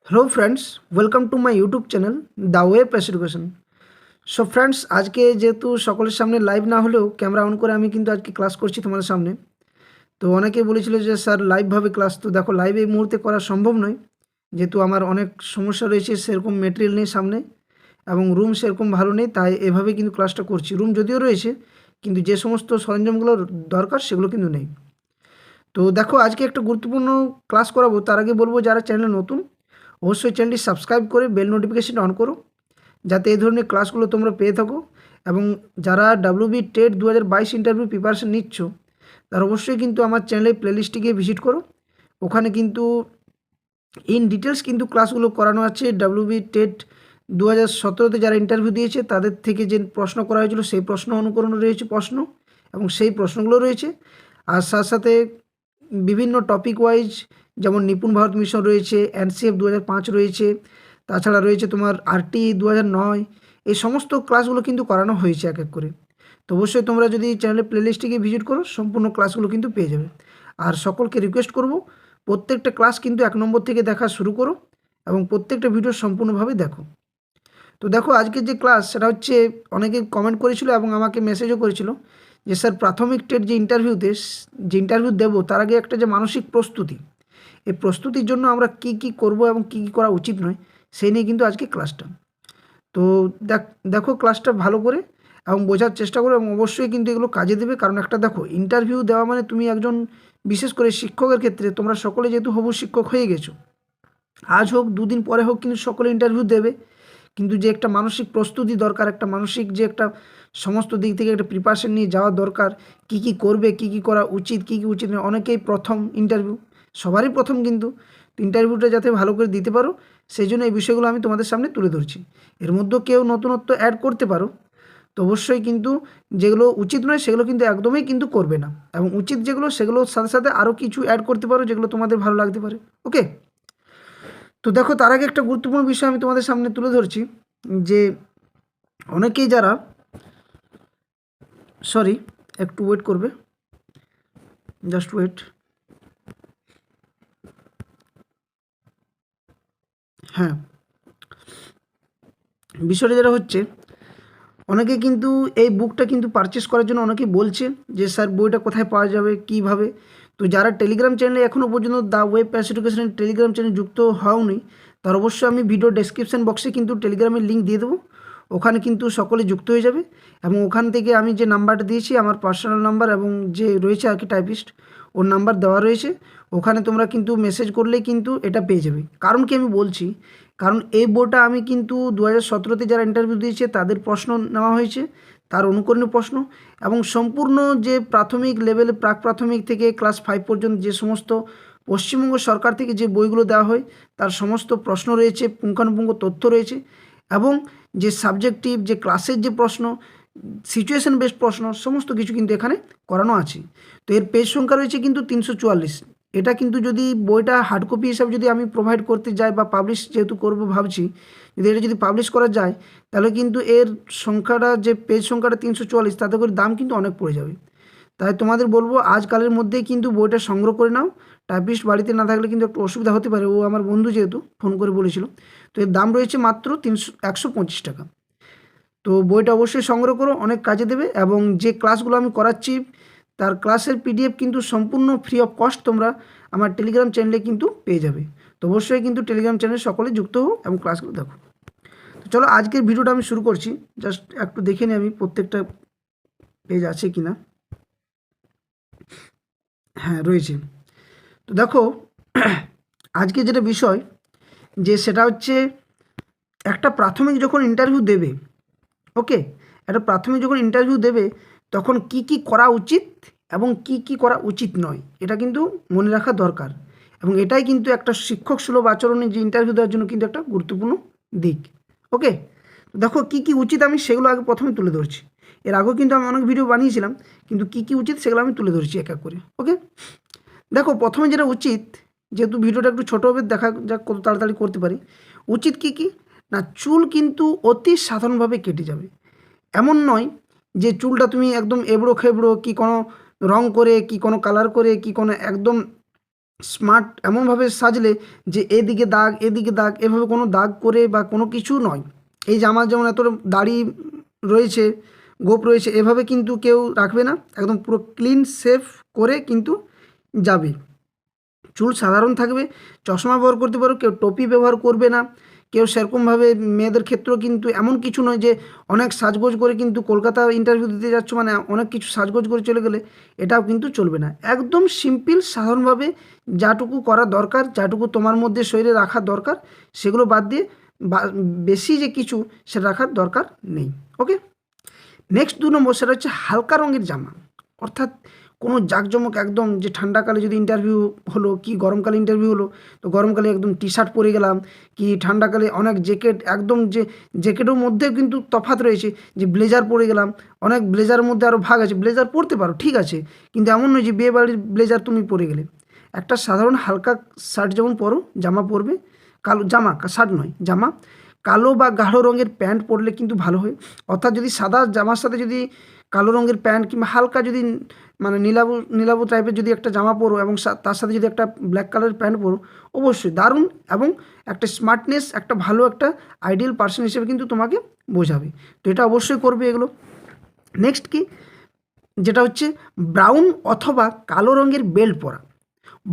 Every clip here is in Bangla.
Hello friends, welcome to my YouTube channel the web education. So friends, আজকে যেহেতু সকলের সামনে লাইভ না হলেও ক্যামেরা অন করে আমি কিন্তু আজকে ক্লাস করছি তোমাদের সামনে। তো অনেকেই বলেছিল যে স্যার লাইভভাবে ক্লাস, তো দেখো লাইভ এই মুহূর্তে করা সম্ভব নয়, যেহেতু আমার অনেক সমস্যা রয়েছে, সেরকম মেটেরিয়াল নেই সামনে এবং রুম সেরকম ভালো নেই, তাই এভাবে কিন্তু ক্লাসটা করছি। রুম যদিও রয়েছে কিন্তু যে সমস্ত সরঞ্জামগুলো দরকার সেগুলো কিন্তু নেই। তো দেখো আজকে একটা গুরুত্বপূর্ণ ক্লাস করাবো, তার আগে বলবো যারা চ্যানেলে নতুন অবশ্যই চ্যানেলটি সাবস্ক্রাইব করে বেল নোটিফিকেশন অন করো, যাতে এই ধরনের ক্লাসগুলো তোমরা পেয়ে থাকো। এবং যারা ডাব্লিউবি টেট 2022 ইন্টারভিউ প্রিপারেশন নিচ্ছ, তারা অবশ্যই কিন্তু আমার চ্যানেলের প্লেলিস্টে গিয়ে ভিজিট করো। ওখানে কিন্তু ইন ডিটেলস কিন্তু ক্লাসগুলো করানো আছে। ডাব্লিউবি টেট 2017-তে যারা ইন্টারভিউ দিয়েছে তাদের থেকে যে প্রশ্ন করা হয়েছিল সেই প্রশ্ন অনুকরণ রয়েছে প্রশ্ন, এবং সেই প্রশ্নগুলো রয়েছে। আর সাথে সাথে বিভিন্ন টপিক ওয়াইজ, যেমন নিপুণ ভারত মিশন রয়েছে, এনসিএফ 2005 রয়েছে, তাছাড়া রয়েছে তোমার আরটি 2009। এই সমস্ত ক্লাসগুলো কিন্তু করানো হয়েছে এক এক করে। তো অবশ্যই তোমরা যদি চ্যানেলের প্লেলিস্টে গিয়ে ভিজিট করো, সম্পূর্ণ ক্লাসগুলো কিন্তু পেয়ে যাবে। আর সকলকে রিকোয়েস্ট করব, প্রত্যেকটা ক্লাস কিন্তু 1 নম্বর থেকে দেখা শুরু করো এবং প্রত্যেকটা ভিডিও সম্পূর্ণভাবে দেখো। তো দেখো আজকের যে ক্লাস সেটা হচ্ছে, অনেকে কমেন্ট করেছিল এবং আমাকে মেসেজও করেছিল যে স্যার প্রাথমিক টেট যে ইন্টারভিউ দেবো তার আগে একটা যে মানসিক প্রস্তুতি, এই প্রস্তুতির জন্য আমরা কি কি করব এবং কি কি করা উচিত নয়, সেই নিয়ে কিন্তু আজকে ক্লাসটা। তো দেখো ক্লাসটা ভালো করে এবং বোঝার চেষ্টা করো, এবং অবশ্যই কিন্তু এগুলো কাজে দেবে। কারণ একটা দেখো, ইন্টারভিউ দেওয়া মানে তুমি একজন, বিশেষ করে শিক্ষকের ক্ষেত্রে তোমরা সকলে যেহেতু হবু শিক্ষক হয়ে গেছো, আজ হোক দুদিন পরে হোক কিন্তু সকলে ইন্টারভিউ দেবে। কিন্তু যে একটা মানসিক প্রস্তুতি দরকার, একটা মানসিক যে একটা সমস্ত দিক থেকে একটা প্রিপারেশন নিয়ে যাওয়া দরকার, কি কি করবে, কি কি করা উচিত, কি কি উচিত নয়। অনেকেই প্রথম ইন্টারভিউ, সবারই প্রথম, কিন্তু ইন্টারভিউটা যাতে ভালো করে দিতে পারো সেই জন্য এই বিষয়গুলো আমি তোমাদের সামনে তুলে ধরছি। এর মধ্যেও কেউ নতুনত্ব অ্যাড করতে পারো, তো অবশ্যই কিন্তু যেগুলো উচিত নয় সেগুলো কিন্তু একদমই কিন্তু করবে না, এবং উচিত যেগুলো সেগুলোর সাথে সাথে আরও কিছু অ্যাড করতে পারো যেগুলো তোমাদের ভালো লাগতে পারে। ওকে, তো দেখো তার আগে একটা গুরুত্বপূর্ণ বিষয় আমি তোমাদের সামনে তুলে ধরছি, যে অনেকেই যারা, সরি একটু ওয়েট করবে, জাস্ট ওয়েট। হ্যাঁ, বিষয়টা যেটা হচ্ছে, অনেকে কিন্তু এই বুকটা কিন্তু পারচেস করার জন্য অনেকেই বলছে যে স্যার বইটা কোথায় পাওয়া যাবে, কীভাবে। তো যারা টেলিগ্রাম চ্যানেলে এখনও পর্যন্ত দ্য ওয়েব এডুকেশনের টেলিগ্রাম চ্যানেল যুক্ত হওনি, তার অবশ্যই আমি ভিডিও ডেসক্রিপশন বক্সে কিন্তু টেলিগ্রামের লিঙ্ক দিয়ে দেবো। ওখানে কিন্তু সকলে যুক্ত হয়ে যাবে, এবং ওখান থেকে আমি যে নাম্বারটা দিয়েছি আমার পার্সোনাল নাম্বার, এবং যে রয়েছে আর কি টাইপিস্ট, ওর নাম্বার দেওয়া রয়েছে। ওখানে তোমরা কিন্তু মেসেজ করলেই কিন্তু এটা পেয়ে যাবে। কারণ কি আমি বলছি, কারণ এই বইটা আমি কিন্তু 2017-তে যারা ইন্টারভিউ দিয়েছে তাদের প্রশ্ন নেওয়া হয়েছে, তার অনুকরণীয় প্রশ্ন, এবং সম্পূর্ণ যে প্রাথমিক লেভেলে প্রাক প্রাথমিক থেকে ক্লাস 5 পর্যন্ত যে সমস্ত পশ্চিমবঙ্গ সরকার থেকে যে বইগুলো দেওয়া হয় তার সমস্ত প্রশ্ন রয়েছে, পুঙ্খানুপুঙ্খ তথ্য রয়েছে, এবং যে সাবজেক্টিভ যে ক্লাসের যে প্রশ্ন, সিচুয়েশন বেসড প্রশ্ন, সমস্ত কিছু কিন্তু এখানে করানো আছে। তো এর পেজ সংখ্যা রয়েছে কিন্তু 344। এটা কিন্তু যদি বইটা হার্ড কপি হিসাবে যদি আমি প্রোভাইড করতে যাই, বা পাবলিশ যেহেতু করবো ভাবছি, যদি এটা যদি পাবলিশ করা যায়, তাহলে কিন্তু এর সংখ্যাটা, যে পেজ সংখ্যাটা 344, তাতে করে দাম কিন্তু অনেক পড়ে যাবে। তাই তোমাদের বলবো আজকালের মধ্যেই কিন্তু বইটা সংগ্রহ করে নাও। টাইপিস্ট বাড়িতে না থাকলে কিন্তু একটু অসুবিধা হতে পারে, ও আমার বন্ধু যেহেতু ফোন করে বলেছিল। তো এর দাম রয়েছে মাত্র 125 টাকা। তো বইটা অবশ্যই সংগ্রহ করো, অনেক কাজে দেবে। এবং যে ক্লাসগুলো আমি করাচ্ছি তার ক্লাসের পিডিএফ কিন্তু সম্পূর্ণ ফ্রি অফ কস্ট তোমরা আমার টেলিগ্রাম চ্যানেলে কিন্তু পেয়ে যাবে। তো অবশ্যই কিন্তু টেলিগ্রাম চ্যানেলে সকলে যুক্ত হও এবং ক্লাসগুলো দেখো। তো চলো আজকের ভিডিওটা আমি শুরু করছি। জাস্ট একটু দেখে নিই আমি প্রত্যেকটা পেজ আছে কি না। হ্যাঁ, রয়েছে। তো দেখো আজকে যেটা বিষয়, যে সেটা হচ্ছে একটা প্রাথমিক যখন ইন্টারভিউ দেবে, ওকে, একটা প্রাথমিক যখন ইন্টারভিউ দেবে তখন কি কি করা উচিত এবং কি কি করা উচিত নয়, এটা কিন্তু মনে রাখা দরকার। এবং এটাই কিন্তু একটা শিক্ষক সুলভ আচরণে যে ইন্টারভিউ দেওয়ার জন্য কিন্তু একটা গুরুত্বপূর্ণ দিক। ওকে, দেখো কি কি উচিত আমি সেগুলো আগে প্রথমে তুলে ধরছি। এর আগেও কিন্তু আমি অনেক ভিডিও বানিয়েছিলাম, কিন্তু কি কি উচিত সেগুলো আমি তুলে ধরছি এক এক করে। ওকে, দেখো প্রথমে যেটা উচিত, যেহেতু ভিডিওটা একটু ছোটো হবে, দেখা যাক কত তাড়াতাড়ি করতে পারি। উচিত কি কি না, চুল কিন্তু অতি সাধারণভাবে কেটে যাবে। এমন নয় যে চুলটা তুমি একদম এবড়ো খেবড়ো, কি কোনো রং করে, কি কোনো কালার করে, কি কোনো একদম স্মার্ট এমনভাবে সাজলে যে এদিকে দাগ এদিকে দাগ, এভাবে কোনো দাগ করে বা কোনো কিছু নয়। এই জামা যেমন এত দাড়ি রয়েছে, গোপ রয়েছে, এভাবে কিন্তু কেউ রাখবে না। একদম পুরো ক্লিন সেফ করে কিন্তু যাবে। চুল সাধারণ থাকবে, চশমা ব্যবহার করতে পারো, কেউ টুপি ব্যবহার করবে না। কেউ সেরকমভাবে মেয়েদের ক্ষেত্রেও কিন্তু এমন কিছু নয় যে অনেক সাজগোজ করে কিন্তু কলকাতা ইন্টারভিউ দিতে যাচ্ছ মানে অনেক কিছু সাজগোজ করে চলে গেলে, এটাও কিন্তু চলবে না। একদম সিম্পল সাধারণভাবে যাটুকু করা দরকার, যাটুকু তোমার মধ্যে শরীরে রাখার দরকার, সেগুলো বাদ দিয়ে বেশি যে কিছু সেটা রাখার দরকার নেই। ওকে, নেক্সট 2 নম্বর সেটা হচ্ছে হালকা রঙের জামা। অর্থাৎ কোনো জাঁকজমক একদম, যে ঠান্ডাকালে যদি ইন্টারভিউ হলো কি গরমকালে ইন্টারভিউ হলো, তো গরমকালে একদম টি শার্ট পরে গেলাম, কি ঠান্ডাকালে অনেক জ্যাকেট, একদম যে জ্যাকেটের মধ্যেও কিন্তু তফাৎ রয়েছে, যে ব্লেজার পরে গেলাম। অনেক ব্লেজারের মধ্যে আরও ভাগ আছে, ব্লেজার পরতে পারো ঠিক আছে, কিন্তু এমন নয় যে বিয়ে বাড়ির ব্লেজার তুমি পরে গেলে। একটা সাধারণ হালকা শার্ট যেমন পরো, জামা পরবে কালো, জামা শার্ট নয় জামা, কালো বা গাঢ় রঙের প্যান্ট পরলে কিন্তু ভালো হয়। অর্থাৎ যদি সাদা জামার সাথে যদি কালো রঙের প্যান্ট কিংবা হালকা যদি মানে নীলাভ নীলাভ টাইপের যদি একটা জামা পরো এবং তার সাথে যদি একটা ব্ল্যাক কালারের প্যান্ট পরো, অবশ্যই দারুণ এবং একটা স্মার্টনেস, একটা ভালো একটা আইডিয়াল পার্সন হিসেবে কিন্তু তোমাকে বোঝাবে। তো এটা অবশ্যই করবে এগুলো। নেক্সট কি, যেটা হচ্ছে ব্রাউন অথবা কালো রঙের বেল্ট পরা।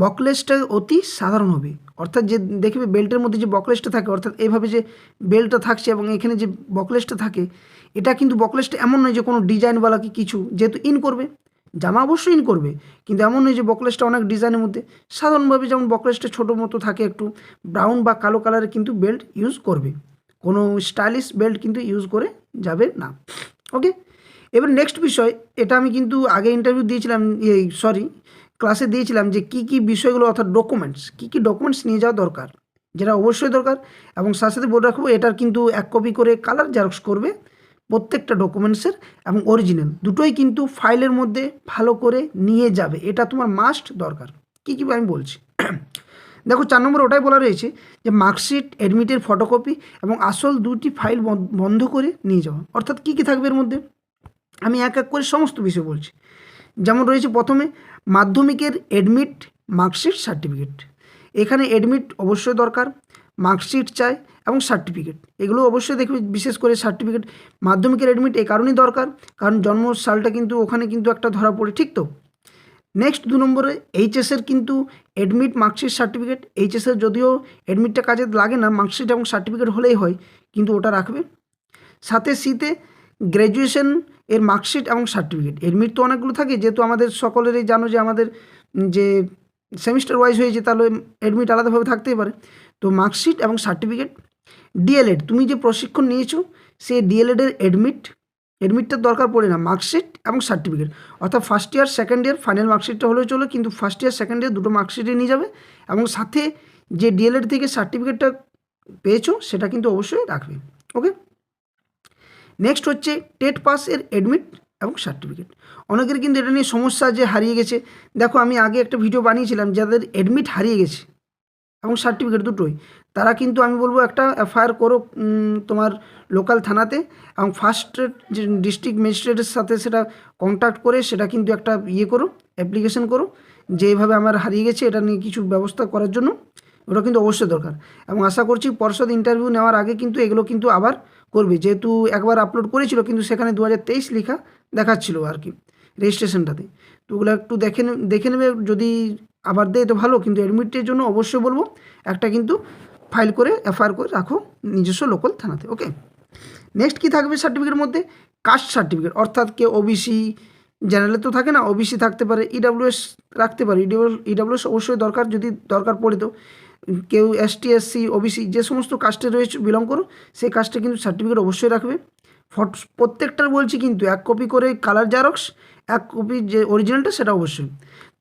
বকলেসটা অতি সাধারণ হবে। অর্থাৎ যে দেখবে বেল্টের মধ্যে যে বকলেসটা থাকে, অর্থাৎ এইভাবে যে বেল্টটা থাকছে এবং এখানে যে বকলেসটা থাকে, এটা কিন্তু বকলেসটা এমন নয় যে কোনো ডিজাইনওয়ালা কি কিছু, যেহেতু ইন করবে জামা অবশ্যই ইন করবে, কিন্তু এমন নয় যে বকলেসটা অনেক ডিজাইনের মধ্যে। সাধারণভাবে যেমন বকলেসটা ছোটো মতো থাকে একটু, ব্রাউন বা কালো কালারের কিন্তু বেল্ট ইউজ করবে, কোনো স্টাইলিশ বেল্ট কিন্তু ইউজ করে যাবে না। ওকে, এবার নেক্সট বিষয়, এটা আমি কিন্তু আগে ইন্টারভিউ দিয়েছিলাম, সরি ক্লাসে দিয়েছিলাম যে কী কী বিষয়গুলো, অর্থাৎ ডকুমেন্টস, কী কী ডকুমেন্টস নিয়ে যাওয়া দরকার, যেটা অবশ্যই দরকার। এবং সাথে সাথে বলে রাখবো এটার কিন্তু 1 কপি করে কালার জেরক্স করবে প্রত্যেকটা ডকুমেন্টসের, এবং অরিজিনাল দুটোই কিন্তু ফাইলের মধ্যে ভালো করে নিয়ে যাবে। এটা তোমার মাস্ট দরকার। কী কী আমি বলছি দেখো, 4 নম্বর ওটাই বলা রয়েছে যে মার্কশিট, অ্যাডমিটের ফটোকপি এবং আসল দুটি ফাইল বন্ধ করে নিয়ে যাওয়া। অর্থাৎ কী কী থাকবে এর মধ্যে, আমি এক এক করে সমস্ত বিষয় বলছি। যেমন রয়েছে প্রথমে মাধ্যমিকের অ্যাডমিট, মার্কশিট, সার্টিফিকেট। এখানে অ্যাডমিট অবশ্যই দরকার, মার্কশিট চাই এবং সার্টিফিকেট, এগুলো অবশ্যই দেখবে। বিশেষ করে সার্টিফিকেট, মাধ্যমিকের অ্যাডমিট এই কারণেই দরকার কারণ জন্ম সালটা কিন্তু ওখানে কিন্তু একটা ধরা পড়ে, ঠিক তো। নেক্সট 2 নম্বরে এইচএসের কিন্তু অ্যাডমিট, মার্কশিট, সার্টিফিকেট। এইচএসের যদিও অ্যাডমিটটা কাজে লাগে না, মার্কশিট এবং সার্টিফিকেট হলেই হয়, কিন্তু ওটা রাখবে। সাথে সিতে গ্র্যাজুয়েশন এর মার্কশিট এবং সার্টিফিকেট। এডমিট তো অনেকগুলো থাকে, যেহেতু আমাদের সকলেরই জানো যে আমাদের যে সেমিস্টার ওয়াইজ হয়েছে, তাহলে এডমিট আলাদাভাবে থাকতেই পারে। তো মার্কশিট এবং সার্টিফিকেট। ডিএলএড, তুমি যে প্রশিক্ষণ নিয়েছো সেই ডিএলএডের এডমিটটার দরকার পড়ে না, মার্কশিট এবং সার্টিফিকেট। অর্থাৎ first year second year final মার্কশিটটা হলেও চলো, কিন্তু ফার্স্ট ইয়ার সেকেন্ড ইয়ার দুটো মার্কশিটে নিয়ে যাবে, এবং সাথে যে ডিএলএড থেকে সার্টিফিকেটটা পেয়েছো সেটা কিন্তু অবশ্যই রাখবে। ওকে, নেক্সট হচ্ছে টেট পাসের অ্যাডমিট এবং সার্টিফিকেট। অনেকের কিন্তু এটা নিয়ে সমস্যা যে হারিয়ে গেছে। দেখো আমি আগে একটা ভিডিও বানিয়েছিলাম, যাদের অ্যাডমিট হারিয়ে গেছে এবং সার্টিফিকেট দুটোই, তারা কিন্তু আমি বলবো একটা এফআইআর করো তোমার লোকাল থানাতে, এবং ফার্স্ট যে ডিস্ট্রিক্ট ম্যাজিস্ট্রেটের সাথে সেটা কন্ট্যাক্ট করে সেটা কিন্তু একটা করো, অ্যাপ্লিকেশন করো যে এইভাবে আমার হারিয়ে গেছে, এটা নিয়ে কিছু ব্যবস্থা করার জন্য। ওটা কিন্তু অবশ্যই দরকার, এবং আশা করছি পর্ষদ ইন্টারভিউ নেওয়ার আগে কিন্তু এগুলো কিন্তু আবার করবে, যেহেতু একবার আপলোড করেছিল কিন্তু সেখানে 2023 লেখা দেখাচ্ছিল আর কি রেজিস্ট্রেশনটাতে। তো ওগুলো একটু দেখে নেবে, যদি আবার দেয় তো ভালো, কিন্তু অ্যাডমিটের জন্য অবশ্যই বলবো একটা কিন্তু ফাইল করে এফআইআর করে রাখো নিজস্ব লোকাল থানাতে। ওকে, নেক্সট কী থাকবে সার্টিফিকেটের মধ্যে, কাস্ট সার্টিফিকেট। অর্থাৎ কেউ ওবিসি, জেনারেলে তো থাকে না, ওবিসি থাকতে পারে, ইডাব্লিউএস রাখতে পারে, ইডাব্লিউএস অবশ্যই দরকার যদি দরকার পড়ে। তো কেউ এসটি, এসসি, ওবিসি যে সমস্ত কাস্টে রয়েছে বিলং করো, সেই কাস্টে কিন্তু সার্টিফিকেট অবশ্যই রাখবে। প্রত্যেকটার বলছি কিন্তু 1 কপি করে কালার জেরক্স, 1 কপি যে অরিজিনালটা সেটা অবশ্যই।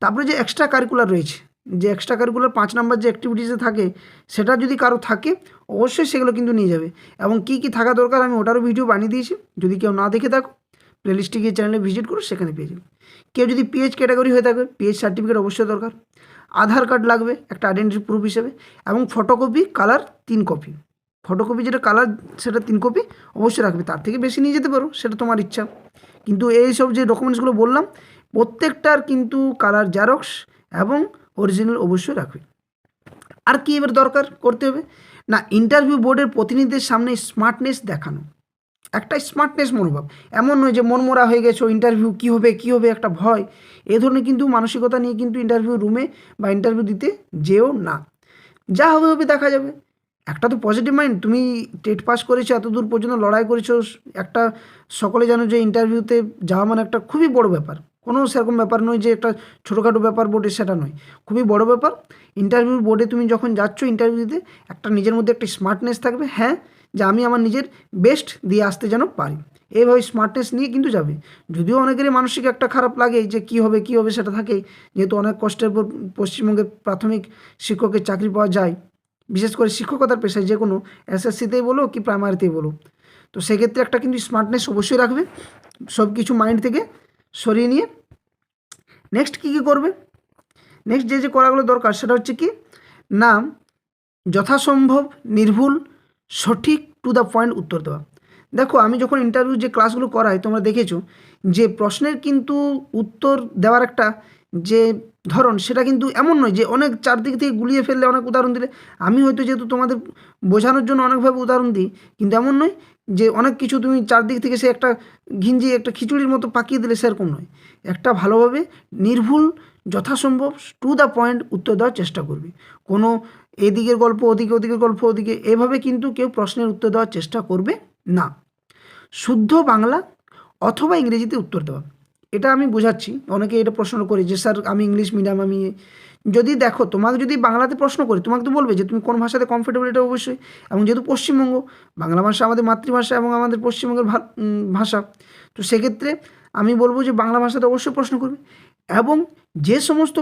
তারপরে যে এক্সট্রা কারিকুলার রয়েছে, যে এক্সট্রা কারিকুলার 5 নাম্বার যে অ্যাক্টিভিটিসে থাকে, সেটা যদি কারো থাকে অবশ্যই সেগুলো কিন্তু নিয়ে যাবে। এবং কী কী থাকা দরকার আমি ওটারও ভিডিও বানিয়ে দিয়েছি, যদি কেউ না দেখে থাকো প্লেলিস্টে গিয়ে চ্যানেলে ভিজিট করো, সেখানে পেয়ে যাবে। কেউ যদি পিএইচ ক্যাটাগরি হয়ে থাকে, পিএইচ সার্টিফিকেট অবশ্যই দরকার। আধার কার্ড লাগবে একটা আইডেন্টিটি প্রুফ হিসেবে, এবং ফটোকপি কালার 3 কপি। ফটোকপি যেটা কালার সেটা 3 কপি অবশ্যই রাখবে, তার থেকে বেশি নিয়ে যেতে পারো, সেটা তোমার ইচ্ছা। কিন্তু এই সব যে ডকুমেন্টসগুলো বললাম প্রত্যেকটার কিন্তু কালার জেরক্স এবং অরিজিনাল অবশ্যই রাখবে। আর কি এবার দরকার করতে হবে না, ইন্টারভিউ বোর্ডের প্রতিনিধিদের সামনে স্মার্টনেস দেখানো, একটা স্মার্টনেস মনোভাব। এমন নয় যে মনমরা হয়ে গেছো, ইন্টারভিউ কী হবে কী হবে একটা ভয়, এ ধরনের কিন্তু মানসিকতা নিয়ে কিন্তু ইন্টারভিউ রুমে বা ইন্টারভিউ দিতে যেও না। যা হবে হবে দেখা যাবে। একটা তো পজিটিভ মাইন্ড, তুমি টেট পাস করেছো, এত দূর পর্যন্ত লড়াই করেছো, একটা সকলে জানো যে ইন্টারভিউতে যাওয়া মানে একটা খুবই বড় ব্যাপার, কোনো সেরকম ব্যাপার নয় যে একটা ছোটোখাটো ব্যাপার বোর্ডে, সেটা নয়, খুবই বড় ব্যাপার। ইন্টারভিউ বোর্ডে তুমি যখন যাচ্ছ ইন্টারভিউ দিতে, একটা নিজের মধ্যে একটা স্মার্টনেস থাকবে, হ্যাঁ, যে আমি আমার নিজের বেস্ট দিয়ে আসতে যেন পারি, এইভাবে স্মার্টনেস নিয়ে কিন্তু যাবে। যদিও অনেকেরই মানসিক একটা খারাপ লাগে যে কী হবে সেটা থাকেই, যেহেতু অনেক কষ্টের পর পশ্চিমবঙ্গের প্রাথমিক শিক্ষকের চাকরি পাওয়া যায়, বিশেষ করে শিক্ষকতার পেশায়, যে কোনো এসএসসিতেই বলো কি প্রাইমারিতেই বলো। তো সেক্ষেত্রে একটা কিন্তু স্মার্টনেস অবশ্যই রাখবে, সব কিছু মাইন্ড থেকে সরিয়ে নিয়ে। নেক্সট কী কী করবে, নেক্সট যে করাগুলো দরকার সেটা হচ্ছে কি না, যথাসম্ভব নির্ভুল, সঠিক, টু দ্য পয়েন্ট উত্তর দেওয়া। দেখো আমি যখন ইন্টারভিউ যে ক্লাসগুলো করাই, তোমরা দেখেছো যে প্রশ্নের কিন্তু উত্তর দেওয়ার একটা যে ধরন, সেটা কিন্তু এমন নয় যে অনেক চারদিক থেকে গুলিয়ে ফেললে, অনেক উদাহরণ দিলে। আমি হয়তো যেহেতু তোমাদের বোঝানোর জন্য অনেকভাবে উদাহরণ দিই, কিন্তু এমন নয় যে অনেক কিছু তুমি চারদিক থেকে সে একটা ঘিঞ্জি একটা খিচুড়ির মতো পাকিয়ে দিলে, সেরকম নয়। একটা ভালোভাবে নির্ভুল, যথাসম্ভব টু দ্য পয়েন্ট উত্তর দেওয়ার চেষ্টা করবে। কোনো এদিকের গল্প ওদিকে, ওদিকের গল্প ওদিকে, এভাবে কিন্তু কেউ প্রশ্নের উত্তর দেওয়ার চেষ্টা করবে না। শুদ্ধ বাংলা অথবা ইংরেজিতে উত্তর দেওয়া, এটা আমি বোঝাচ্ছি। অনেকে এটা প্রশ্ন করে যে স্যার আমি ইংলিশ মিডিয়াম, আমি যদি দেখো তোমাকে যদি বাংলাতে প্রশ্ন করি, তোমাকে তো বলবে যে তুমি কোন ভাষাতে কমফোর্টেবল, এটা অবশ্যই। এবং যেহেতু পশ্চিমবঙ্গ, বাংলা ভাষা আমাদের মাতৃভাষা এবং আমাদের পশ্চিমবঙ্গের ভাষা, তো সেক্ষেত্রে আমি বলবো যে বাংলা ভাষাতে অবশ্যই প্রশ্ন করবে। এবং যে সমস্ত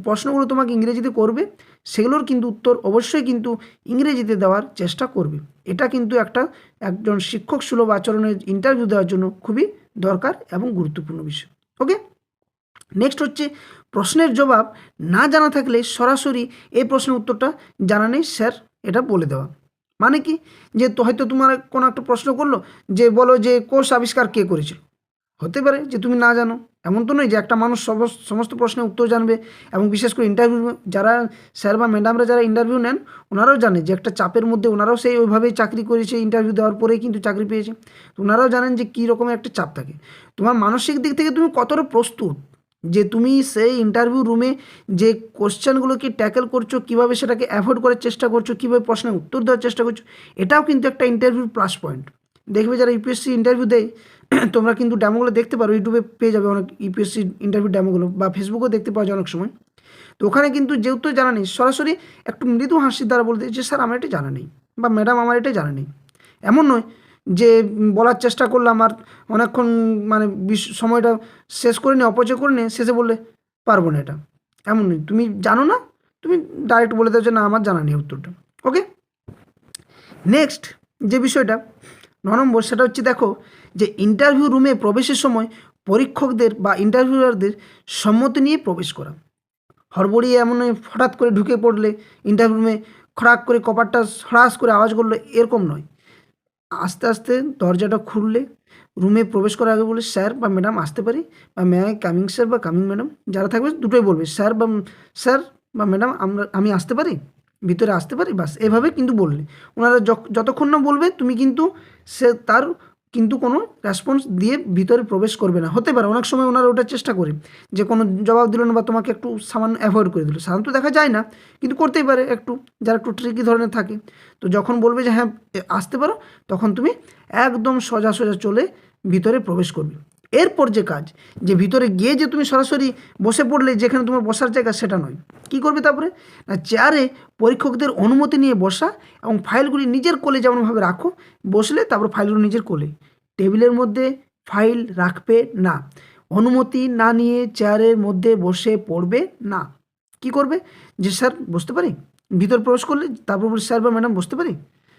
প্রশ্নগুলো তোমাকে ইংরেজিতে করবে, সেগুলোর কিন্তু উত্তর অবশ্যই কিন্তু ইংরেজিতে দেওয়ার চেষ্টা করবে। এটা কিন্তু একজন শিক্ষক সুলভ আচরণের ইন্টারভিউ দেওয়ার জন্য খুবই দরকার এবং গুরুত্বপূর্ণ বিষয়। ওকে, নেক্সট হচ্ছে প্রশ্নের জবাব না জানা থাকলে সরাসরি এই প্রশ্নের উত্তরটা জানা নেই স্যার, এটা বলে দেওয়া। মানে কি, যে তো হয়তো তোমার কোনো একটা প্রশ্ন করলো যে বলো যে কোষ আবিষ্কার কে করেছিল, হতে পারে যে তুমি না জানো, এমন তো নয় যে একটা মানুষ সমস্ত প্রশ্নের উত্তর জানবে। এবং বিশেষ করে ইন্টারভিউ যারা স্যার বা ম্যাডামরা যারা ইন্টারভিউ নেন, ওনারাও জানে যে একটা চাপের মধ্যে ওনারাও সেই ওইভাবেই চাকরি করেছে, ইন্টারভিউ দেওয়ার পরেই কিন্তু চাকরি পেয়েছে। তো ওনারাও জানেন যে কী রকমের একটা চাপ থাকে। তোমার মানসিক দিক থেকে তুমি কতটা প্রস্তুত, যে তুমি সেই ইন্টারভিউ রুমে যে কোশ্চেনগুলোকে ট্যাকেল করছো, কীভাবে সেটাকে অ্যাভয়েড করার চেষ্টা করছো, কীভাবে প্রশ্নের উত্তর দেওয়ার চেষ্টা করছো, এটাও কিন্তু একটা ইন্টারভিউ প্লাস পয়েন্ট। দেখবে যারা ইউপিএসসি ইন্টারভিউ দেয়, তোমরা কিন্তু ডেমোগুলো দেখতে পারো, ইউটিউবে পেয়ে যাবে অনেক ইউপিএসসি ইন্টারভিউ ডেমোগুলো, বা ফেসবুকেও দেখতে পাওয়া যায় অনেক সময়। তো ওখানে কিন্তু যেহেতু জানা নেই, সরাসরি একটু মৃদু হাসির দ্বারা বলতে যে স্যার আমার এটা জানা নেই, বা ম্যাডাম আমার এটা জানা নেই। এমন নয় যে বলার চেষ্টা করলাম আর অনেকক্ষণ মানে সময়টা শেষ করে নিয়ে অপচয় করে নিয়ে শেষে বললে পারবো না, এটা এমন নয়। তুমি জানো না, তুমি ডাইরেক্ট বলে দাও যে না আমার জানা নেই উত্তরটা। ওকে, নেক্সট যে বিষয়টা 9 নম্বর, সেটা হচ্ছে দেখো যে ইন্টারভিউ রুমে প্রবেশের সময় পরীক্ষকদের বা ইন্টারভিউয়ারদের সম্মতি নিয়ে প্রবেশ করা। হড়বড়িয়ে এমন নয় হঠাৎ করে ঢুকে পড়লে ইন্টারভিউ রুমে, খড়াক করে কপারটা হ্রাস করে আওয়াজ করলো, এরকম নয়। আস্তে আস্তে দরজাটা খুললে, রুমে প্রবেশ করার আগে বলে স্যার বা ম্যাডাম আসতে পারি, বা মে আই কামিং স্যার বা কামিং ম্যাডাম, যারা থাকবে দুটোই বলবে স্যার বা ম্যাডাম আমি আসতে পারি, ভিতরে আসতে পারি, বাস এভাবে কিন্তু বললে ওনারা যতক্ষণ না বলবে তুমি কিন্তু তার কিন্তু কোনো রেসপন্স দিয়ে ভিতরে প্রবেশ করবে না। হতে পারে অনেক সময় ওনারা ওটার চেষ্টা করে যে কোনো জবাব দিল না, বা তোমাকে একটু সামান্য অ্যাভয়েড করে দিল, সাধারণত দেখা যায় না কিন্তু করতেই পারে একটু, যারা একটু ট্রিকি ধরনের থাকে। তো যখন বলবে যে হ্যাঁ আসতে পারো, তখন তুমি একদম সোজা চলে ভিতরে প্রবেশ করবে। এরপর যে কাজ, যে ভিতরে গিয়ে যে তুমি সরাসরি বসে পড়লে যেখানে তোমার বসার জায়গা, সেটা নয়। কি করবে তারপরে না, চেয়ারে পরীক্ষকদের অনুমতি নিয়ে বসা এবং ফাইলগুলি নিজের কোলে যেমনভাবে রাখো, বসলে তারপর ফাইলগুলো নিজের কোলে, টেবিলের মধ্যে ফাইল রাখবে না। অনুমতি না নিয়ে চেয়ারের মধ্যে বসে পড়বে না। কি করবে, যে স্যার বসতে পারি, ভিতর প্রবেশ করলে তারপর বলি স্যার বা ম্যাডাম বসতে পারি,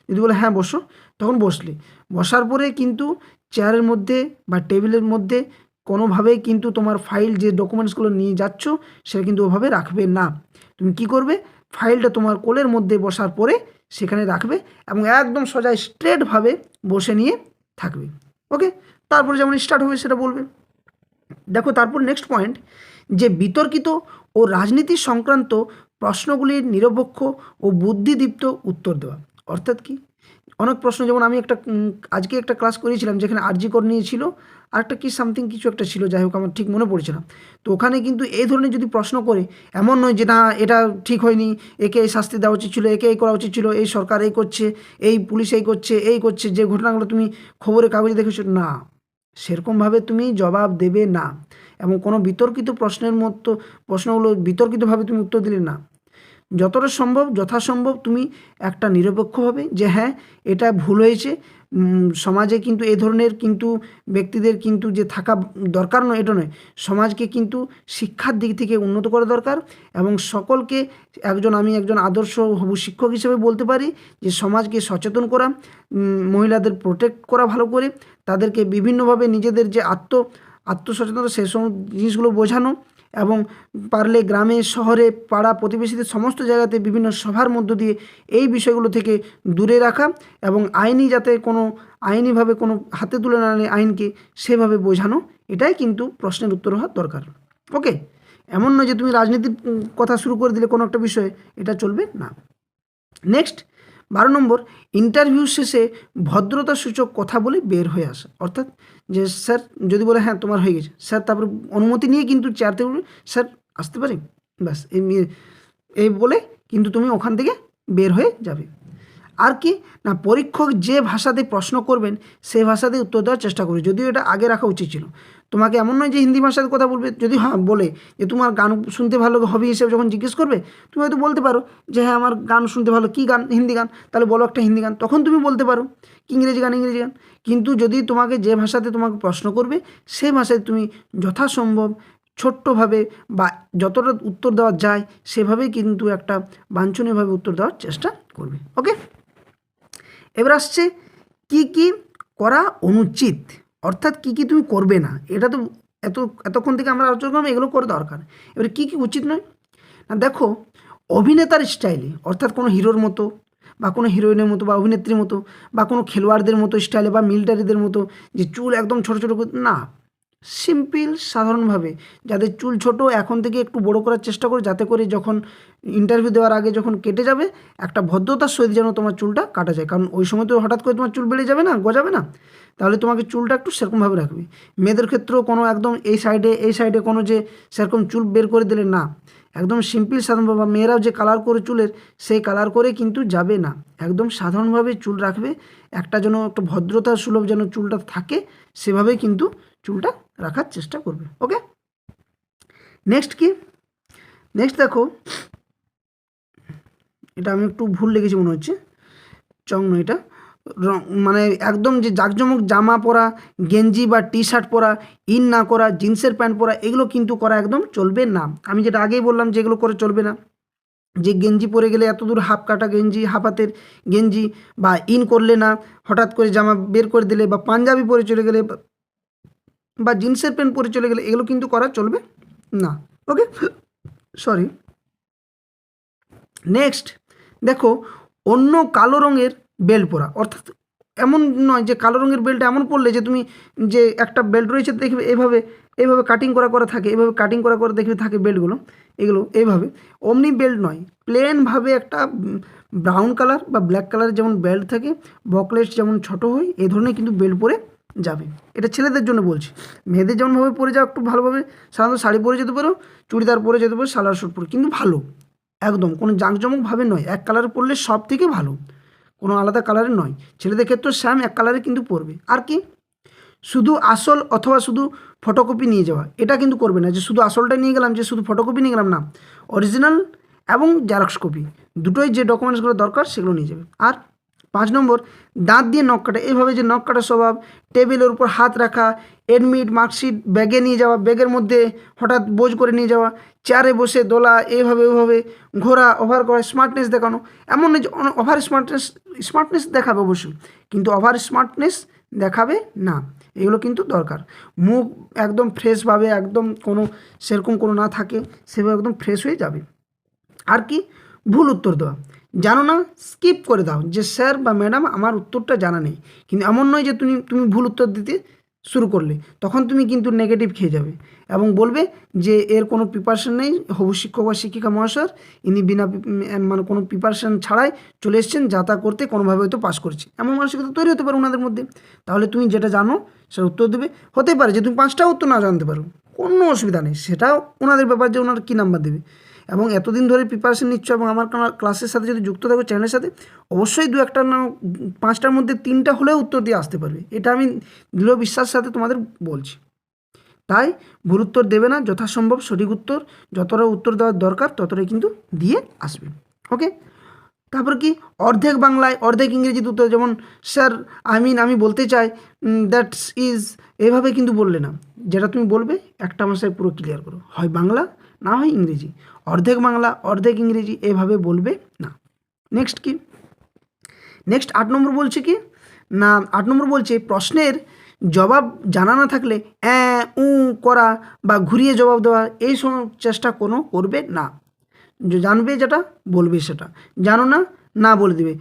যদি বলে হ্যাঁ বসো, তখন বসলে, বসার পরে কিন্তু চেয়ারের মধ্যে বা টেবিলের মধ্যে কোনোভাবেই কিন্তু তোমার ফাইল যে ডকুমেন্টসগুলো নিয়ে যাচ্ছ, সেটা কিন্তু ওভাবে রাখবে না। তুমি কি করবে, ফাইলটা তোমার কোলের মধ্যে বসার পরে সেখানে রাখবে এবং একদম সোজা স্ট্রেটভাবে বসে নিয়ে থাকবে। ওকে, তারপরে যেমন স্টার্ট হবে সেটা বলবে। দেখো তারপর নেক্সট পয়েন্ট, যে বিতর্কিত ও রাজনীতি সংক্রান্ত প্রশ্নগুলির নিরপেক্ষ ও বুদ্ধিদীপ্ত উত্তর দেওয়া। অর্থাৎ কি, অনেক প্রশ্ন, যেমন আমি আজকে একটা ক্লাস করিয়েছিলাম যেখানে আরজি কর নিয়েছিল, আর একটা কি সামথিং কিছু একটা ছিল, যাই হোক আমার ঠিক মনে পড়ছে না। তো ওখানে কিন্তু এই ধরনের যদি প্রশ্ন করে, এমন নয় যে না এটা ঠিক হয়নি, একে এই শাস্তি দেওয়া উচিত ছিল, একে এই করা উচিত ছিল, এই সরকার এই করছে, এই পুলিশ এই করছে, যে ঘটনাগুলো তুমি খবরের কাগজে দেখেছো, না, সেরকমভাবে তুমি জবাব দেবে না। এবং কোনো বিতর্কিত প্রশ্নগুলো বিতর্কিতভাবে তুমি উত্তর দিলে না, যতটা সম্ভব যথাসম্ভব তুমি একটা নিরপেক্ষভাবে, যে হ্যাঁ এটা ভুল হয়েছে, সমাজে কিন্তু এই ধরনের কিন্তু ব্যক্তিদের কিন্তু যে থাকা দরকার নয়, এটা নয়, সমাজকে কিন্তু শিক্ষার দিক থেকে উন্নত করা দরকার। এবং সকলকে আমি একজন আদর্শ হবু শিক্ষক হিসেবে বলতে পারি যে সমাজকে সচেতন করা, মহিলাদের প্রোটেক্ট করা ভালো করে, তাদেরকে বিভিন্নভাবে নিজেদের যে আত্মসচেতনতা সেই সমস্ত জিনিসগুলো বোঝানো, এবং পারলে গ্রামে শহরে পাড়া প্রতিবেশীদের সমস্ত জায়গাতে বিভিন্ন সভার মধ্য দিয়ে এই বিষয়গুলো থেকে দূরে রাখা, এবং আইনিভাবে কোনো হাতে তুলে না নিয়ে আইনকে সেভাবে বোঝানো, এটাই কিন্তু প্রশ্নের উত্তর হওয়া দরকার। ওকে, এমন নয় যে তুমি রাজনীতির কথা শুরু করে দিলে কোনো একটা বিষয়ে, এটা চলবে না। নেক্সট 12 নম্বর, ইন্টারভিউ শেষে ভদ্রতা সূচক কথা বলে বের হয়ে আসা। অর্থাৎ যে স্যার যদি বলে হ্যাঁ তোমার হয়ে গেছে স্যার, তারপরে অনুমতি নিয়ে কিন্তু চেয়ার থেকে বলবে স্যার আসতে পারি, ব্যাস এই বলে কিন্তু তুমি ওখান থেকে বের হয়ে যাবে। আর কি না, পরীক্ষক যে ভাষাতে প্রশ্ন করবেন সেই ভাষাতে উত্তর দেওয়ার চেষ্টা করবে, যদিও এটা আগে রাখা উচিত ছিল। তোমাকে এমন নয় যে হিন্দি ভাষাতে কথা বলবে, যদি হ্যাঁ বলে যে তোমার গান শুনতে ভালো হবি হিসেবে যখন জিজ্ঞেস করবে, তুমি হয়তো বলতে পারো যে হ্যাঁ আমার গান শুনতে ভালো, কী গান, হিন্দি গান, তাহলে বলো একটা হিন্দি গান, তখন তুমি বলতে পারো কি ইংরেজি গান। কিন্তু যদি তোমাকে যে ভাষাতে তোমাকে প্রশ্ন করবে সেই ভাষায় তুমি যথাসম্ভব ছোট্টভাবে বা যতটা উত্তর দেওয়া যায় সেভাবেই কিন্তু একটা বাঞ্ছনীয়ভাবে উত্তর দেওয়ার চেষ্টা করবে। ওকে, এবার আসছে কি কি করা অনুচিত, অর্থাৎ কি কি তুমি করবে না। এটা তো এতক্ষণ থেকে আমরা আলোচনা করলাম এগুলো করে দরকার। এবারে কি কি উচিত নয় না, দেখো, অভিনেতার স্টাইলে, অর্থাৎ কোনো হিরোর মতো বা কোনো হিরোইনের মতো বা অভিনেত্রীর মতো বা কোনো খেলোয়াড়দের মতো স্টাইলে বা মিলিটারিদের মতো যে চুল একদম ছোটো ছোটো না, সিম্পল সাধারণভাবে যাদের চুল ছোট এখন থেকে একটু বড় করার চেষ্টা করো, যাতে করে যখন ইন্টারভিউ দেওয়ার আগে যখন কেটে যাবে একটা ভদ্রতার সহিত যেন তোমার চুলটা কাটা যায়, কারণ ওই সময় তো হঠাৎ করে তোমার চুল বেড়ে যাবে না, গজাবে না, তাহলে তোমাকে চুলটা একটু সেরকমভাবে রাখবে। মেয়েদের ক্ষেত্রেও কোনো একদম এই সাইডে কোনো যে সেরকম চুল বের করে দিলে না, একদম সিম্পল সাধারণভাবে, বা মেয়েরাও যে কালার করে চুলের সেই কালার করে কিন্তু যাবে না, একদম সাধারণভাবে চুল রাখবে, একটা যেন একটা ভদ্রতা সুলভ যেন চুলটা থাকে সেভাবেই কিন্তু চুলটা রাখার চেষ্টা করবে। ওকে, নেক্সট কি, নেক্সট দেখো, এটা আমি একটু ভুল লিখেছি মনে হচ্ছে, এটা মানে একদম যে জাঁকজমক জামা পরা, গেঞ্জি বা টি শার্ট পরা, ইন না করা, জিন্সের প্যান্ট পরা, এগুলো কিন্তু করা একদম চলবে না। আমি যেটা আগেই বললাম যেগুলো করে চলবে না, যে গেঞ্জি পরে গেলে এত দূর হাফ কাটা গেঞ্জি, হাফ হাতের গেঞ্জি, বা ইন করলে না, হঠাৎ করে জামা বের করে দিলে, বা পাঞ্জাবি পরে চলে গেলে, বা জিন্সের প্যান্ট পরে চলে গেলে, এগুলো কিন্তু করা চলবে না। ওকে, সরি। নেক্সট দেখো, অন্য কালো রঙের বেল্ট পরা, অর্থাৎ এমন নয় যে কালো রঙের বেল্ট এমন পরলে যে তুমি যে একটা বেল্ট রয়েছে দেখবে এইভাবে কাটিং করা থাকে, এইভাবে কাটিং করা দেখবে থাকে বেল্টগুলো, এগুলো এইভাবে অমনি বেল্ট নয়, প্লেনভাবে একটা ব্রাউন কালার বা ব্ল্যাক কালারের যেমন বেল্ট থাকে, বকলেস যেমন ছোটো হয়, এই ধরনের কিন্তু বেল্ট পরে যাবে। এটা ছেলেদের জন্য বলছি, মেয়েদের যেমনভাবে পরে যাও একটু ভালোভাবে, সাধারণত শাড়ি পরে যেতে পারো, চুড়িদার পরে যেতে পারো, সালোয়ার স্যুট পরে, কিন্তু ভালো, একদম কোনো জাঁকজমকভাবে নয়, এক কালার পরলে সব থেকে ভালো, কোনো আলাদা কালারের নয়। ছেলেদের ক্ষেত্রেও স্যাম এক কালারে কিন্তু পরবে। আর কি, শুধু আসল অথবা শুধু ফটোকপি নিয়ে যাওয়া, এটা কিন্তু করবে না, যে শুধু আসলটা নিয়ে গেলাম, যে শুধু ফটোকপি নিয়ে গেলাম, না, অরিজিনাল এবং জেরক্স কপি দুটোই যে ডকুমেন্টসগুলো দরকার সেগুলো নিয়ে যাবে। আর 5 নম্বর, দাঁত দিয়ে নখ কাটা, এইভাবে যে নখ কাটা স্বভাব, টেবিলের উপর হাত রাখা, এডমিট মার্কশিট ব্যাগে নিয়ে যাওয়া, ব্যাগের মধ্যে হঠাৎ বোঝ করে নিয়ে যাওয়া, চেয়ারে বসে দোলা, এইভাবে ওইভাবে ঘোরা, ওভার করা, স্মার্টনেস দেখানো, এমন নয় যে ওভার স্মার্টনেস দেখাবে অবশ্যই, কিন্তু ওভার স্মার্টনেস দেখাবে না, এগুলো কিন্তু দরকার। মুখ একদম ফ্রেশভাবে, একদম কোনো সেরকম কোনো না থাকে, সেভাবে একদম ফ্রেশ হয়ে যাবে। আর কি, ভুল উত্তর দেওয়া, জানো না স্কিপ করে দাও, যে স্যার বা ম্যাডাম আমার উত্তরটা জানা নেই, কিন্তু এমন নয় যে তুমি ভুল উত্তর দিতে শুরু করলে তখন তুমি কিন্তু নেগেটিভ খেয়ে যাবে এবং বলবে যে এর কোনো প্রিপারেশন নেই, হবু শিক্ষক বা শিক্ষিকা মহাশয় ইনি বিনা মানে কোনো প্রিপারেশন ছাড়াই চলে এসেছেন যা তা করতে, কোনোভাবে হয়তো পাস করেছে, এমন মানসিকতা তৈরি হতে পারে ওনাদের মধ্যে। তাহলে তুমি যেটা জানো সেটা উত্তর দেবে। হতে পারে যে তুমি 5টা উত্তর না জানতে পারো, কোনো অসুবিধা নেই, সেটাও ওনাদের ব্যাপার যে ওনারা কী নাম্বার দেবে। এবং এতদিন ধরে প্রিপারেশন নিচ্ছ এবং আমার ক্লাসের সাথে যদি যুক্ত থাকো চ্যানেলের সাথে, অবশ্যই 2-1টা না 5টার মধ্যে 3টা হলেও উত্তর দিয়ে আসতে পারবে, এটা আমি দৃঢ় বিশ্বাসের সাথে তোমাদের বলছি। তাই ভুল উত্তর দেবে না, যথাসম্ভব সঠিক উত্তর, যতটা উত্তর দেওয়ার দরকার ততটাই কিন্তু দিয়ে আসবে। ওকে, তারপর কি অর্ধেক বাংলায় অর্ধেক ইংরেজিতে উত্তর, যেমন স্যার আমি বলতে চাই দ্যাটস ইজ, এভাবে কিন্তু বললে না, যেটা তুমি বলবে একটা ভাষায় পুরো ক্লিয়ার করো, হয় বাংলা না হয় ইংরেজি, অর্ধেক বাংলা অর্ধেক ইংরেজি এভাবে বলবে না। নেক্সট কি, নেক্সট 8 নম্বর বলছে কি না, 8 নম্বর বলছে প্রশ্নের জবাব জানা না থাকলে উ করা বা ঘুরিয়ে জবাব দেওয়া এই সময় চেষ্টা কোনো করবে না। জানবে যেটা বলবে সেটা, জানো না না বলে দেবে,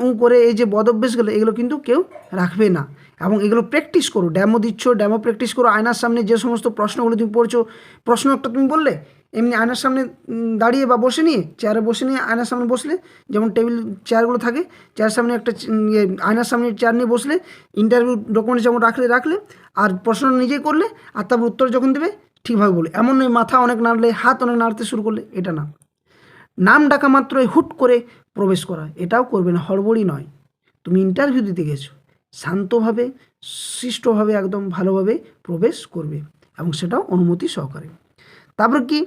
উ করে এই যে বদ অভ্যেসগুলো এগুলো কিন্তু কেউ রাখবে না। এবং এগুলো প্র্যাকটিস করো, ড্যামো দিচ্ছ ড্যামো প্র্যাকটিস করো, আয়নার সামনে যে সমস্ত প্রশ্নগুলো তুমি পড়ছো, প্রশ্ন একটা তুমি বললে এমনি আয়নার সামনে দাঁড়িয়ে বা বসে নিয়ে চেয়ারে বসে নিয়ে আয়নার সামনে বসলে, যেমন টেবিল চেয়ারগুলো থাকে, চেয়ার সামনে একটা আয়নার সামনে চেয়ার নিয়ে বসলে, ইন্টারভিউ ডকুমেন্টস যেমন রাখলে আর প্রশ্ন নিজেই করলে, আর তারপর উত্তর যখন দেবে ঠিকভাবে বলে, এমন নয় মাথা অনেক নাড়লে হাত অনেক নাড়তে শুরু করলে, এটা না। নাম ডাকা মাত্রই হুট করে প্রবেশ করা, এটাও করবে না, হড়বড়ি নয়। তুমি ইন্টারভিউ দিতে গেছো, শান্তভাবে শিষ্টভাবে একদম ভালোভাবে প্রবেশ করবে এবং সেটাও অনুমতি সহকারে। তারপর কি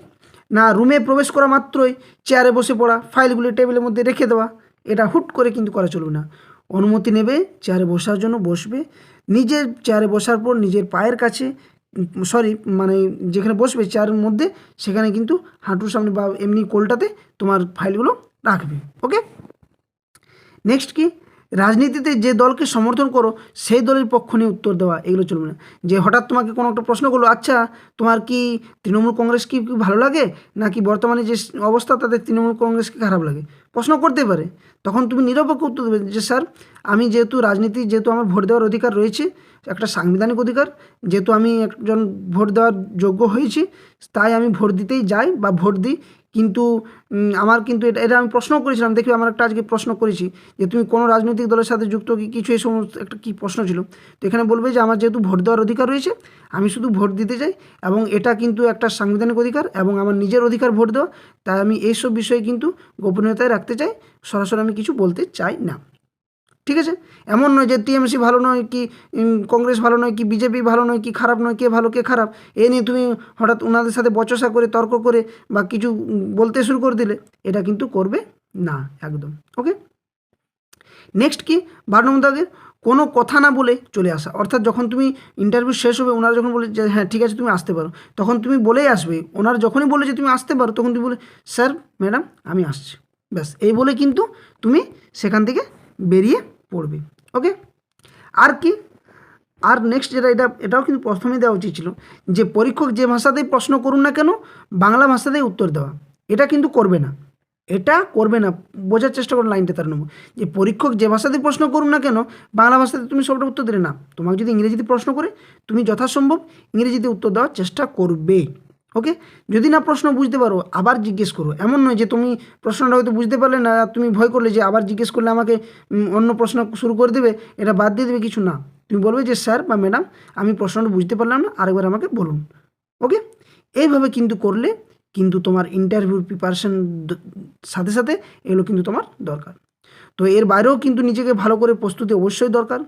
না, রুমে প্রবেশ করা মাত্রই চেয়ারে বসে পড়া, ফাইলগুলি টেবিলের মধ্যে রেখে দেওয়া, এটা হুট করে কিন্তু করা চলবে না। অনুমতি নেবে, চেয়ারে বসার জন্য বসবে, নিজের চেয়ারে বসার পর নিজের পায়ের কাছে মানে যেখানে বসবে চেয়ারের মধ্যে সেখানে কিন্তু হাঁটুর সামনে বা এমনি কোলটাতে তোমার ফাইলগুলো রাখবে। ওকে, নেক্সট কি, রাজনীতিতে যে দলকে সমর্থন করো সেই দলের পক্ষ নিয়ে উত্তর দেওয়া, এগুলো চলবে না। যে হঠাৎ তোমাকে কোনো একটা প্রশ্ন করলো, আচ্ছা তোমার কি তৃণমূল কংগ্রেস কি ভালো লাগে নাকি বর্তমানে যে অবস্থা তাদের তৃণমূল কংগ্রেসকে খারাপ লাগে, প্রশ্ন করতে পারে, তখন তুমি নিরপেক্ষ উত্তর দেবে যে স্যার আমি যেহেতু যেহেতু আমার ভোট দেওয়ার অধিকার রয়েছে, একটা সাংবিধানিক অধিকার, যেহেতু আমি একজন ভোট দেওয়ার যোগ্য হয়েছি তাই আমি ভোট দিতেই যাই বা ভোট দিই, কিন্তু আমার কিন্তু এটা আমি প্রশ্ন করেছিলাম, দেখবি আমার একটা আজকে প্রশ্ন করেছি যে তুমি কোনো রাজনৈতিক দলের সাথে যুক্ত কি কিছু, এই সমস্ত একটা কী প্রশ্ন ছিল, তো এখানে বলবে যে আমার যেহেতু ভোট দেওয়ার অধিকার রয়েছে আমি শুধু ভোট দিতে চাই এবং এটা কিন্তু একটা সাংবিধানিক অধিকার এবং আমার নিজের অধিকার ভোট দেওয়া, তাই আমি এইসব বিষয়ে কিন্তু গোপনীয়তায় রাখতে চাই, সরাসরি আমি কিছু বলতে চাই না। ঠিক আছে, এমন নয় যে টিএমসি ভালো নয় কি কংগ্রেস ভালো নয় কি বিজেপি ভালো নয় কি খারাপ নয়, কে ভালো কে খারাপ এ নিয়ে তুমি হঠাৎ ওনাদের সাথে বচসা করে তর্ক করে বা কিছু বলতে শুরু করে দিলে, এটা কিন্তু করবে না একদম। ওকে, নেক্সট কি 12 নম্বর দাগের কোনো কথা না বলে চলে আসা, অর্থাৎ যখন তুমি ইন্টারভিউ শেষ হবে ওনারা যখন বলে যে হ্যাঁ ঠিক আছে তুমি আসতে পারো, তখন তুমি বলেই আসবে, ওনারা যখনই বলে যে তুমি আসতে পারো তখন তুমি বলে স্যার ম্যাডাম আমি আসছি, ব্যাস এই বলে কিন্তু তুমি সেখান থেকে বেরিয়ে পড়বে। ওকে, আর কি, আর নেক্সট যেটা এটাও কিন্তু প্রথমেই দেওয়া উচিত ছিল যে পরীক্ষক যে ভাষাতেই প্রশ্ন করুন না কেন বাংলা ভাষাতেই উত্তর দেওয়া, এটা কিন্তু করবে না, এটা করবে না, বোঝার চেষ্টা করুন লাইনটা তার নেবো, যে পরীক্ষক যে ভাষাতে প্রশ্ন করুন না কেন বাংলা ভাষাতে তুমি সবটা উত্তর দিলে না, তোমাকে যদি ইংরেজিতে প্রশ্ন করে তুমি যথাসম্ভব ইংরেজিতে উত্তর দেওয়ার চেষ্টা করবে। ওকে, যদি না প্রশ্ন বুঝতে পারো আবার জিজ্ঞেস করো, এমন নয় যে তুমি প্রশ্নটা হয়তো বুঝতে পারলে না তুমি ভয় করলে যে আবার জিজ্ঞেস করলে আমাকে অন্য প্রশ্ন শুরু করে দেবে, এটা বাদ দিয়ে দেবে, কিছু না, তুমি বলবে যে স্যার বা ম্যাডাম আমি প্রশ্নটা বুঝতে পারলাম না আরেকবার আমাকে বলুন। ওকে, এইভাবে কিন্তু করলে কিন্তু তোমার ইন্টারভিউর প্রিপারেশন সাথে সাথে এগুলো কিন্তু তোমার দরকার। তো এর বাইরেও কিন্তু নিজেকে ভালো করে প্রস্তুতি অবশ্যই দরকার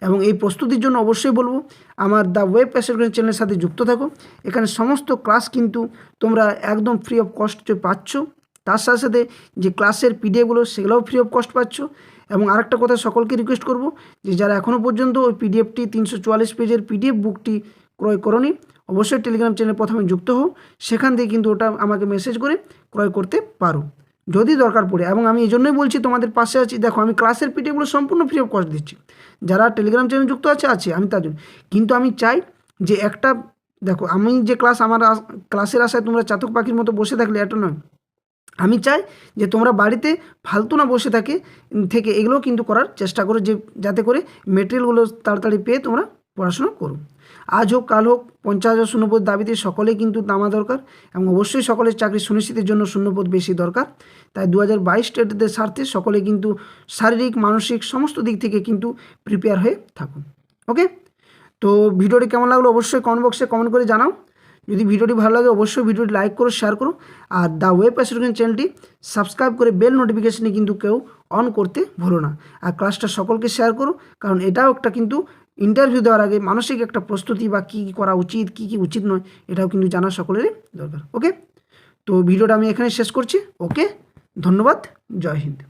এবং এই প্রস্তুতির জন্য অবশ্যই বলবো আমার দ্য ওয়েব প্যাসেজ চ্যানেলের সাথে যুক্ত থাকো, এখানে সমস্ত ক্লাস কিন্তু তোমরা একদম ফ্রি অফ কস্টে পাচ্ছ, তার সাথে সাথে যে ক্লাসের পিডিএফগুলো সেগুলোও ফ্রি অফ কস্ট পাচ্ছ। এবং আরেকটা কথা সকলকে রিকোয়েস্ট করব যে যারা এখনও পর্যন্ত ওই পিডিএফটি 344 পেজের পিডিএফ বুকটি ক্রয় করনি অবশ্যই টেলিগ্রাম চ্যানেলে প্রথমে যুক্ত হও, সেখান থেকে কিন্তু ওটা আমাকে মেসেজ করে ক্রয় করতে পারো যদি দরকার পড়ে। এবং আমি এই জন্যই বলছি তোমাদের পাশে আছি, দেখো আমি ক্লাসের পিডিএফগুলো সম্পূর্ণ ফ্রি অফ কস্ট দিচ্ছি, যারা টেলিগ্রাম চ্যানেল যুক্ত আছে আমি তার জন্য, কিন্তু আমি চাই যে একটা দেখো আমি যে আমার ক্লাসের আশায় তোমরা চাতক পাখির মতো বসে থাকলে এটা নয়, আমি চাই যে তোমরা বাড়িতে ফালতু না বসে থেকে এগুলো কিন্তু করার চেষ্টা করো, যে যাতে করে মেটেরিয়ালগুলো তাড়াতাড়ি পেয়ে তোমরা পড়াশোনা করুন। আজ হোক কাল হোক 50,000 শূন্যপদ দাবিতে সকলেই কিন্তু নামা দরকার এবং অবশ্যই সকলের চাকরি সুনিশ্চিতের জন্য শূন্যপদ বেশি দরকার। তাই 2022 টেটের স্বার্থে সকলে কিন্তু শারীরিক মানসিক সমস্ত দিক থেকে কিন্তু প্রিপেয়ার হয়ে থাকুন। ওকে, তো ভিডিওটি কেমন লাগলো অবশ্যই কমেন্ট বক্সে কমেন্ট করে জানাও। যদি ভিডিওটি ভালো লাগে অবশ্যই ভিডিওটি লাইক করো, শেয়ার করো, আর দ্য ওয়েব এডুকেশন চ্যানেলটি সাবস্ক্রাইব করে বেল নোটিফিকেশনে কিন্তু কেউ অন করতে ভুলো না। আর ক্লাসটা সকলকে শেয়ার করো, কারণ এটাও একটা কিন্তু ইন্টারভিউ দেওয়ার আগে মানসিক একটা প্রস্তুতি বা কী কী করা উচিত কী কী উচিত নয় এটাও কিন্তু জানা সকলেরই দরকার। ওকে, তো ভিডিওটা আমি এখানে শেষ করছি। ওকে, ধন্যবাদ, জয় হিন্দ।